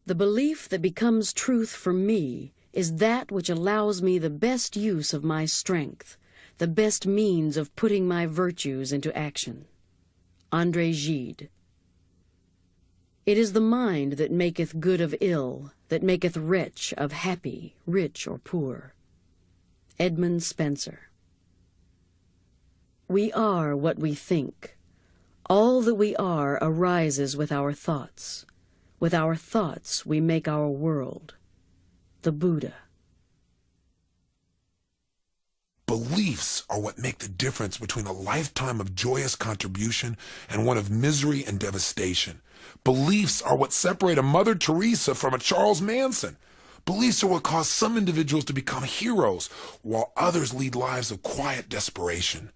The belief that becomes truth for me is that which allows me the best use of my strength, the best means of putting my virtues into action. André Gide. It is the mind that maketh good of ill, that maketh wretch of happy, rich or poor. Edmund Spencer. We are what we think. All that we are arises with our thoughts. With our thoughts we make our world. The Buddha. Beliefs are what make the difference between a lifetime of joyous contribution and one of misery and devastation. Beliefs are what separate a Mother Teresa from a Charles Manson. Beliefs are what cause some individuals to become heroes, while others lead lives of quiet desperation.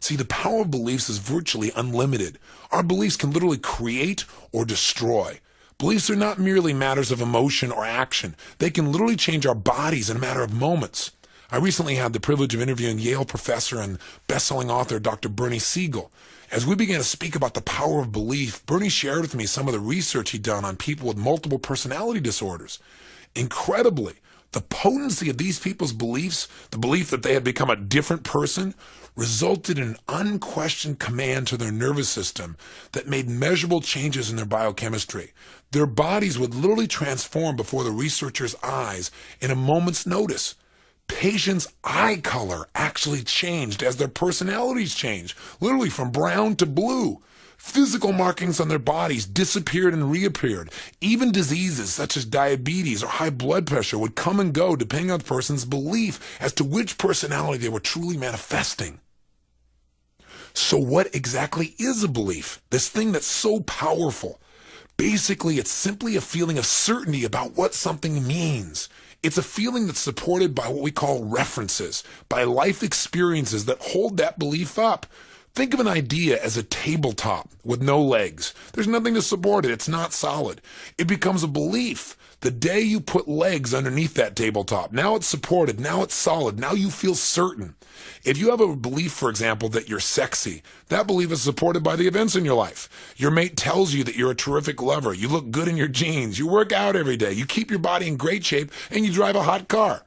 See, the power of beliefs is virtually unlimited. Our beliefs can literally create or destroy. Beliefs are not merely matters of emotion or action. They can literally change our bodies in a matter of moments. I recently had the privilege of interviewing Yale professor and best-selling author Dr. Bernie Siegel. As we began to speak about the power of belief, Bernie shared with me some of the research he'd done on people with multiple personality disorders. Incredibly, the potency of these people's beliefs, the belief that they had become a different person, resulted in an unquestioned command to their nervous system that made measurable changes in their biochemistry. Their bodies would literally transform before the researchers' eyes in a moment's notice. Patients' eye color actually changed as their personalities changed, literally from brown to blue. Physical markings on their bodies disappeared and reappeared. Even diseases such as diabetes or high blood pressure would come and go depending on the person's belief as to which personality they were truly manifesting. So what exactly is a belief? This thing that's so powerful. Basically, it's simply a feeling of certainty about what something means. It's a feeling that's supported by what we call references, by life experiences that hold that belief up. Think of an idea as a tabletop with no legs. There's nothing to support it. It's not solid. It becomes a belief the day you put legs underneath that tabletop. Now it's supported. Now it's solid. Now you feel certain. If you have a belief, for example, that you're sexy, that belief is supported by the events in your life. Your mate tells you that you're a terrific lover. You look good in your jeans. You work out every day. You keep your body in great shape, and you drive a hot car.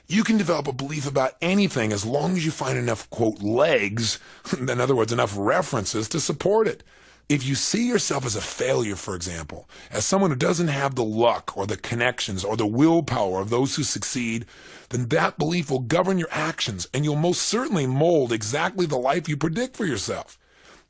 You can develop a belief about anything as long as you find enough, quote, legs, in other words, enough references to support it. If you see yourself as a failure, for example, as someone who doesn't have the luck or the connections or the willpower of those who succeed, then that belief will govern your actions and you'll most certainly mold exactly the life you predict for yourself.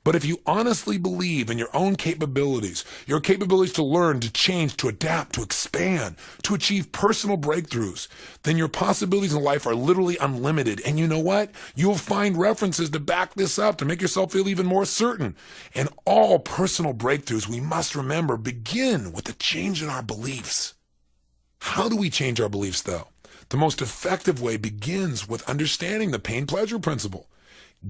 But if you honestly believe in your own capabilities, your capabilities to learn, to change, to adapt, to expand, to achieve personal breakthroughs, then your possibilities in life are literally unlimited. And you know what? You'll find references to back this up, to make yourself feel even more certain. And all personal breakthroughs, we must remember, begin with a change in our beliefs. How do we change our beliefs, though? The most effective way begins with understanding the pain-pleasure principle.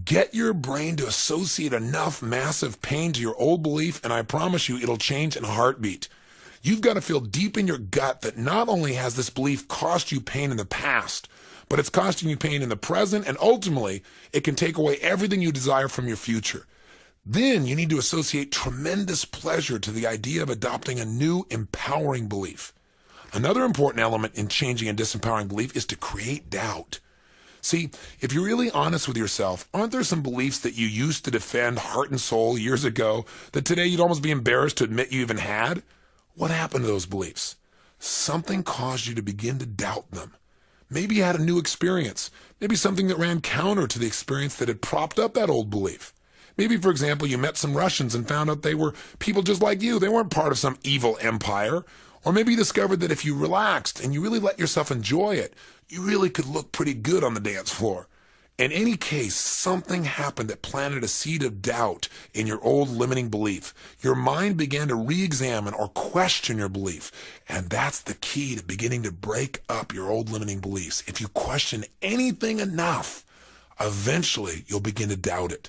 Get your brain to associate enough massive pain to your old belief, and I promise you it'll change in a heartbeat. You've got to feel deep in your gut that not only has this belief cost you pain in the past, but it's costing you pain in the present, and ultimately, it can take away everything you desire from your future. Then you need to associate tremendous pleasure to the idea of adopting a new, empowering belief. Another important element in changing a disempowering belief is to create doubt. See, if you're really honest with yourself, aren't there some beliefs that you used to defend heart and soul years ago that today you'd almost be embarrassed to admit you even had? What happened to those beliefs? Something caused you to begin to doubt them. Maybe you had a new experience. Maybe something that ran counter to the experience that had propped up that old belief. Maybe, for example, you met some Russians and found out they were people just like you. They weren't part of some evil empire. Or maybe you discovered that if you relaxed and you really let yourself enjoy it, you really could look pretty good on the dance floor. In any case, something happened that planted a seed of doubt in your old limiting belief. Your mind began to re-examine or question your belief. And that's the key to beginning to break up your old limiting beliefs. If you question anything enough, eventually you'll begin to doubt it.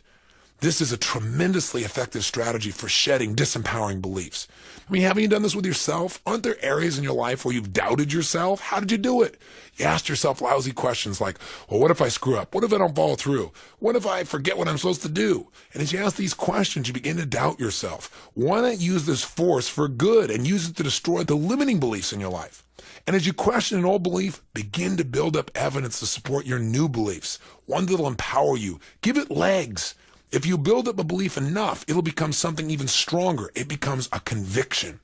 This is a tremendously effective strategy for shedding disempowering beliefs. I mean, haven't you done this with yourself? Aren't there areas in your life where you've doubted yourself? How did you do it? You asked yourself lousy questions like, well, what if I screw up? What if I don't follow through? What if I forget what I'm supposed to do? And as you ask these questions, you begin to doubt yourself. Why not use this force for good and use it to destroy the limiting beliefs in your life? And as you question an old belief, begin to build up evidence to support your new beliefs, one that'll empower you. Give it legs. If you build up a belief enough, it'll become something even stronger. It becomes a conviction.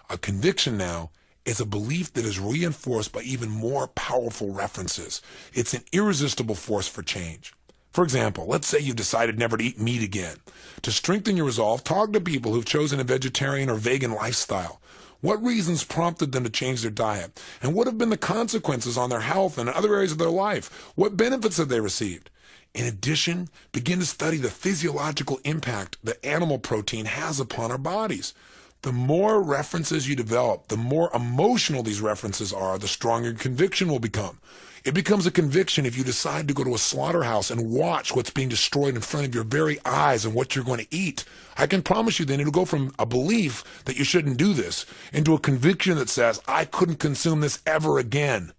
A conviction now is a belief that is reinforced by even more powerful references. It's an irresistible force for change. For example, let's say you've decided never to eat meat again. To strengthen your resolve, talk to people who've chosen a vegetarian or vegan lifestyle. What reasons prompted them to change their diet? And what have been the consequences on their health and other areas of their life? What benefits have they received? In addition, begin to study the physiological impact that animal protein has upon our bodies. The more references you develop, the more emotional these references are, the stronger your conviction will become. It becomes a conviction if you decide to go to a slaughterhouse and watch what's being destroyed in front of your very eyes and what you're going to eat. I can promise you then it'll go from a belief that you shouldn't do this into a conviction that says, I couldn't consume this ever again.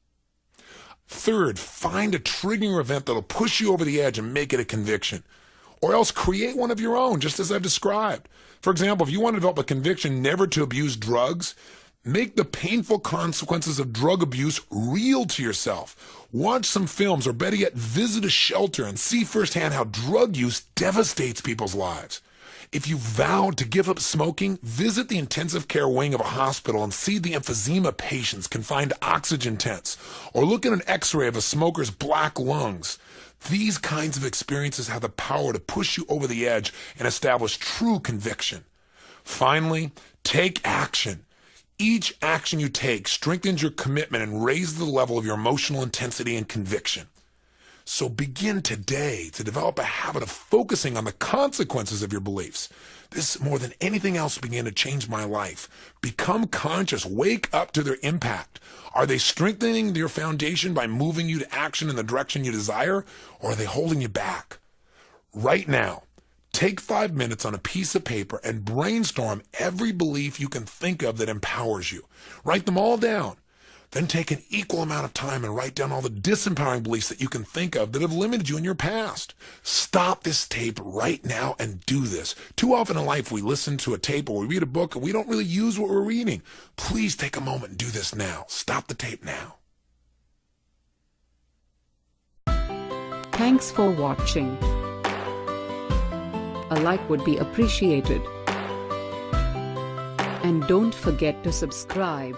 Third, find a triggering event that'll push you over the edge and make it a conviction. Or else create one of your own, just as I've described. For example, if you want to develop a conviction never to abuse drugs, make the painful consequences of drug abuse real to yourself. Watch some films, or better yet, visit a shelter and see firsthand how drug use devastates people's lives. If you vowed to give up smoking, visit the intensive care wing of a hospital and see the emphysema patients confined to oxygen tents, or look at an x-ray of a smoker's black lungs. These kinds of experiences have the power to push you over the edge and establish true conviction. Finally, take action. Each action you take strengthens your commitment and raises the level of your emotional intensity and conviction. So begin today to develop a habit of focusing on the consequences of your beliefs. This, more than anything else, began to change my life. Become conscious. Wake up to their impact. Are they strengthening your foundation by moving you to action in the direction you desire, or are they holding you back? Right now, take 5 minutes on a piece of paper and brainstorm every belief you can think of that empowers you. Write them all down. Then take an equal amount of time and write down all the disempowering beliefs that you can think of that have limited you in your past. Stop this tape right now and do this. Too often in life we listen to a tape or we read a book and we don't really use what we're reading. Please take a moment and do this now. Stop the tape now. Thanks for watching. A like would be appreciated. And don't forget to subscribe.